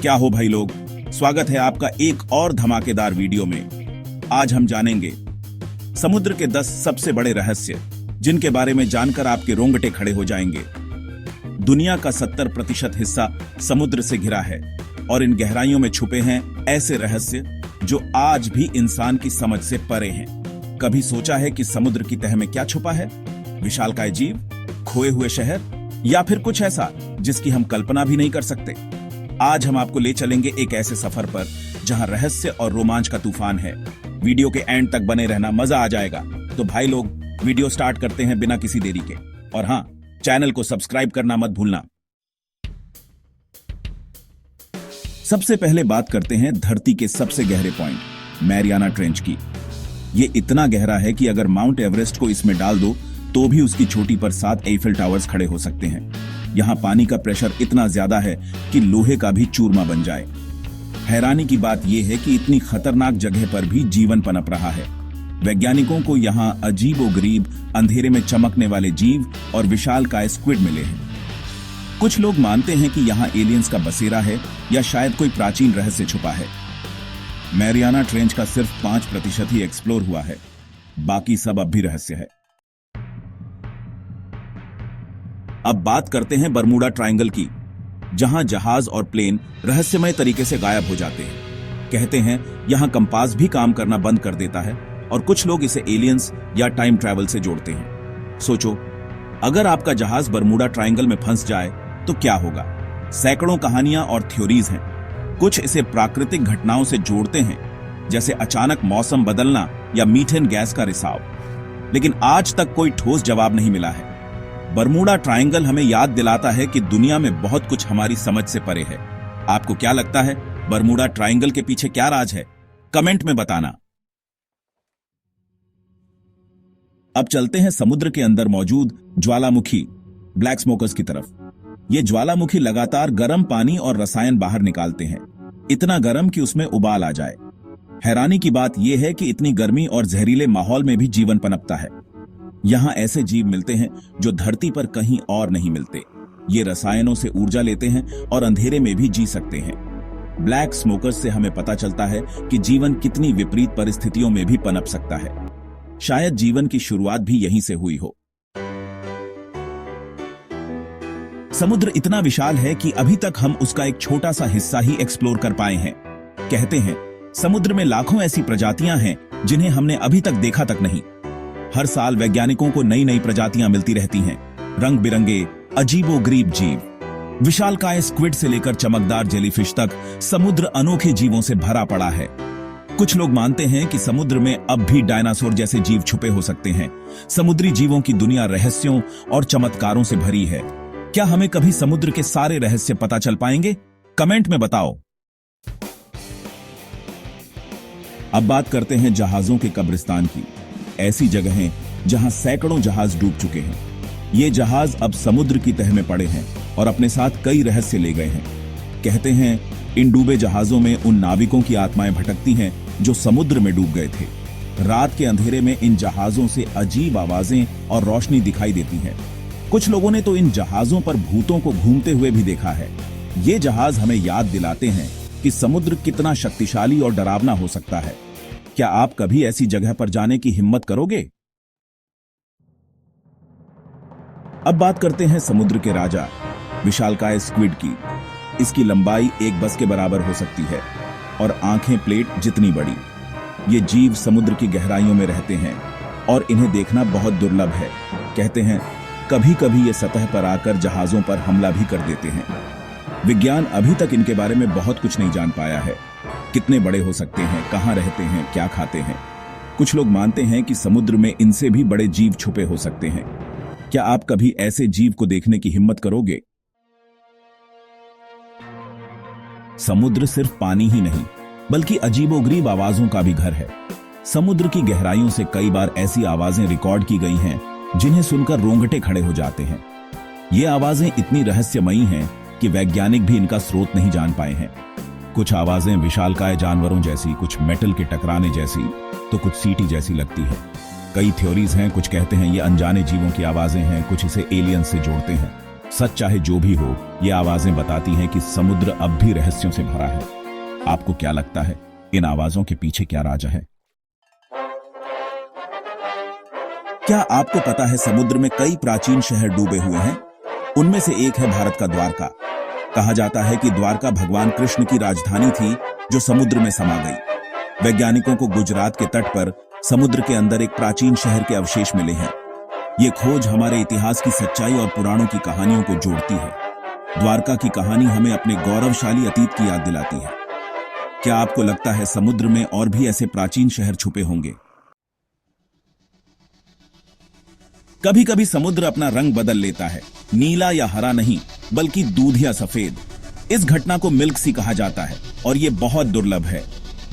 क्या हो भाई लोग, स्वागत है आपका एक और धमाकेदार वीडियो में। आज हम जानेंगे समुद्र के 10 सबसे बड़े रहस्य, जिनके बारे में जानकर आपके रोंगटे खड़े हो जाएंगे। दुनिया का 70% हिस्सा समुद्र से घिरा है और इन गहराइयों में छुपे हैं ऐसे रहस्य जो आज भी इंसान की समझ से परे हैं। कभी सोचा है कि समुद्र की तह में क्या छुपा है? विशालकाय जीव, खोए हुए शहर, या फिर कुछ ऐसा जिसकी हम कल्पना भी नहीं कर सकते? आज हम आपको ले चलेंगे एक ऐसे सफर पर जहां रहस्य और रोमांच का तूफान है। वीडियो के एंड तक बने रहना, मजा आ जाएगा। तो भाई लोग, वीडियो स्टार्ट करते हैं बिना किसी देरी के। और हां, चैनल को सब्सक्राइब करना मत भूलना। सबसे पहले बात करते हैं धरती के सबसे गहरे पॉइंट, मैरियाना ट्रेंच की। ये इतना गहरा है कि अगर माउंट एवरेस्ट को इसमें डाल दो तो भी उसकी चोटी पर 7 एफिल टावर्स खड़े हो सकते हैं। यहाँ पानी का प्रेशर इतना ज्यादा है कि लोहे का भी चूरमा बन जाए। हैरानी की बात यह है कि इतनी खतरनाक जगह पर भी जीवन पनप रहा है। वैज्ञानिकों को यहाँ अजीबोगरीब, अंधेरे में चमकने वाले जीव और विशालकाय स्क्विड मिले हैं। कुछ लोग मानते हैं कि यहाँ एलियंस का बसेरा है या शायद कोई प्राचीन रहस्य छुपा है। मैरियाना ट्रेंच का सिर्फ 5% ही एक्सप्लोर हुआ है, बाकी सब अब भी रहस्य है। अब बात करते हैं बरमूडा ट्रायंगल की, जहां जहाज और प्लेन रहस्यमय तरीके से गायब हो जाते हैं। कहते हैं यहां कंपास भी काम करना बंद कर देता है और कुछ लोग इसे एलियंस या टाइम ट्रैवल से जोड़ते हैं। सोचो, अगर आपका जहाज बरमूडा ट्रायंगल में फंस जाए तो क्या होगा? सैकड़ों कहानियां और थ्योरीज हैं। कुछ इसे प्राकृतिक घटनाओं से जोड़ते हैं, जैसे अचानक मौसम बदलना या मीथेन गैस का रिसाव, लेकिन आज तक कोई ठोस जवाब नहीं मिला है। बरमूडा ट्रायंगल हमें याद दिलाता है कि दुनिया में बहुत कुछ हमारी समझ से परे है। आपको क्या लगता है, बरमूडा ट्रायंगल के पीछे क्या राज है? कमेंट में बताना। अब चलते हैं समुद्र के अंदर मौजूद ज्वालामुखी, ब्लैक स्मोकर्स की तरफ। ये ज्वालामुखी लगातार गर्म पानी और रसायन बाहर निकालते हैं, इतना गर्म कि उसमें उबाल आ जाए। हैरानी की बात यह है कि इतनी गर्मी और जहरीले माहौल में भी जीवन पनपता है। यहां ऐसे जीव मिलते हैं जो धरती पर कहीं और नहीं मिलते। ये रसायनों से ऊर्जा लेते हैं और अंधेरे में भी जी सकते हैं। ब्लैक स्मोकर्स से हमें पता चलता है कि जीवन कितनी विपरीत परिस्थितियों में भी पनप सकता है। शायद जीवन की शुरुआत भी यहीं से हुई हो। समुद्र इतना विशाल है कि अभी तक हम उसका एक छोटा सा हिस्सा ही एक्सप्लोर कर पाए हैं। कहते हैं समुद्र में लाखों ऐसी प्रजातियां हैं जिन्हें हमने अभी तक देखा तक नहीं। हर साल वैज्ञानिकों को नई नई प्रजातियां मिलती रहती हैं, रंग बिरंगे अजीबोगरीब जीव। विशालकाय स्क्विड से लेकर चमकदार जेलीफिश तक समुद्र अनोखे जीवों से भरा पड़ा है। कुछ लोग मानते हैं कि समुद्र में अब भी डायनासोर जैसे जीव छुपे हो सकते हैं। समुद्री जीवों की दुनिया रहस्यों और चमत्कारों से भरी है। क्या हमें कभी समुद्र के सारे रहस्य पता चल पाएंगे? कमेंट में बताओ। अब बात करते हैं जहाजों के कब्रिस्तान की, ऐसी जगहें जहां सैकड़ों जहाज डूब चुके हैं। ये जहाज अब समुद्र की तह में पड़े हैं और अपने साथ कई रहस्य ले गए हैं। कहते हैं इन डूबे जहाजों में उन नाविकों की आत्माएं भटकती हैं जो समुद्र में डूब गए थे। रात के अंधेरे में इन जहाजों से अजीब आवाजें और रोशनी दिखाई देती है। कुछ लोगों ने तो इन जहाजों पर भूतों को घूमते हुए भी देखा है। ये जहाज हमें याद दिलाते हैं कि समुद्र कितना शक्तिशाली और डरावना हो सकता है। क्या आप कभी ऐसी जगह पर जाने की हिम्मत करोगे? अब बात करते हैं समुद्र के राजा, विशालकाय स्क्विड की। इसकी लंबाई एक बस के बराबर हो सकती है और आंखें प्लेट जितनी बड़ी। ये जीव समुद्र की गहराइयों में रहते हैं और इन्हें देखना बहुत दुर्लभ है। कहते हैं कभी कभी ये सतह पर आकर जहाजों पर हमला भी कर देते हैं। विज्ञान अभी तक इनके बारे में बहुत कुछ नहीं जान पाया है। कितने बड़े हो सकते हैं, कहां रहते हैं, क्या खाते हैं? कुछ लोग मानते हैं कि समुद्र में इनसे भी बड़े जीव छुपे हो सकते हैं। क्या आप कभी ऐसे जीव को देखने की हिम्मत करोगे? समुद्र सिर्फ पानी ही नहीं, बल्कि अजीबोगरीब आवाजों का भी घर है। समुद्र की गहराइयों से कई बार ऐसी आवाजें रिकॉर्ड की गई हैं जिन्हें सुनकर रोंगटे खड़े हो जाते हैं। ये आवाजें इतनी रहस्यमयी हैं कि वैज्ञानिक भी इनका स्रोत नहीं जान पाए हैं। कुछ आवाजें विशालकाय जानवरों जैसी, कुछ मेटल के टकराने जैसी, तो कुछ सीटी जैसी लगती है। कई थ्योरीज हैं, कुछ कहते हैं ये अनजाने जीवों की आवाजें हैं, कुछ इसे एलियन से जोड़ते हैं। सच चाहे जो भी हो, ये आवाजें बताती हैं कि समुद्र अब भी रहस्यों से भरा है। आपको क्या लगता है, इन आवाजों के पीछे क्या राज है? क्या आपको पता है समुद्र में कई प्राचीन शहर डूबे हुए हैं? उनमें से एक है भारत का द्वारका। कहा जाता है कि द्वारका भगवान कृष्ण की राजधानी थी जो समुद्र में समा गई। वैज्ञानिकों को गुजरात के तट पर समुद्र के अंदर एक प्राचीन शहर के अवशेष मिले हैं। ये खोज हमारे इतिहास की सच्चाई और पुराणों की कहानियों को जोड़ती है। द्वारका की कहानी हमें अपने गौरवशाली अतीत की याद दिलाती है। क्या आपको लगता है समुद्र में और भी ऐसे प्राचीन शहर छुपे होंगे? कभी कभी समुद्र अपना रंग बदल लेता है, नीला या हरा नहीं, बल्कि दूधिया सफेद। इस घटना को मिल्क सी कहा जाता है और यह बहुत दुर्लभ है।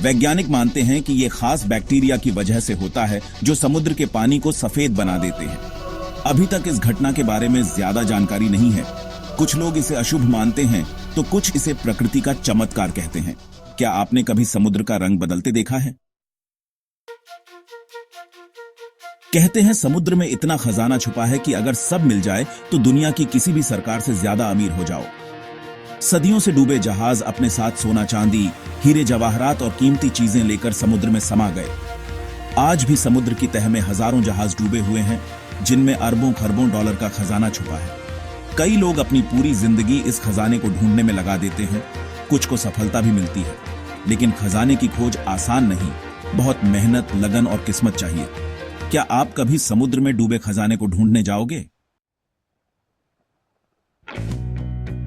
वैज्ञानिक मानते हैं कि यह खास बैक्टीरिया की वजह से होता है जो समुद्र के पानी को सफेद बना देते हैं। अभी तक इस घटना के बारे में ज्यादा जानकारी नहीं है। कुछ लोग इसे अशुभ मानते हैं तो कुछ इसे प्रकृति का चमत्कार कहते हैं। क्या आपने कभी समुद्र का रंग बदलते देखा है? कहते हैं समुद्र में इतना खजाना छुपा है कि अगर सब मिल जाए तो दुनिया की किसी भी सरकार से ज्यादा अमीर हो जाओ। सदियों से डूबे जहाज अपने साथ सोना चांदी, हीरे जवाहरात और कीमती चीजें लेकर समुद्र में समा गए। आज भी समुद्र की तह में हजारों जहाज डूबे हुए हैं जिनमें अरबों खरबों डॉलर का खजाना छुपा है। कई लोग अपनी पूरी जिंदगी इस खजाने को ढूंढने में लगा देते हैं। कुछ को सफलता भी मिलती है, लेकिन खजाने की खोज आसान नहीं, बहुत मेहनत, लगन और किस्मत चाहिए। क्या आप कभी समुद्र में डूबे खजाने को ढूंढने जाओगे?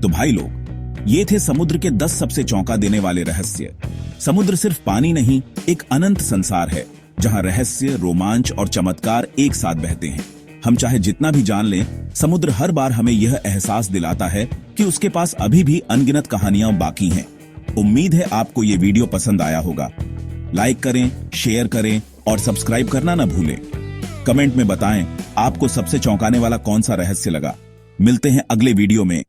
तो भाई लोग, ये थे समुद्र के 10 सबसे चौंका देने वाले रहस्य। समुद्र सिर्फ पानी नहीं, एक अनंत संसार है जहां रहस्य, रोमांच और चमत्कार एक साथ बहते हैं। हम चाहे जितना भी जान लें, समुद्र हर बार हमें यह एहसास दिलाता है कि उसके पास अभी भी अनगिनत कहानियां बाकी हैं। उम्मीद है आपको यह वीडियो पसंद आया होगा। लाइक करें, शेयर करें और सब्सक्राइब करना ना भूलें। कमेंट में बताएं आपको सबसे चौंकाने वाला कौन सा रहस्य लगा। मिलते हैं अगले वीडियो में।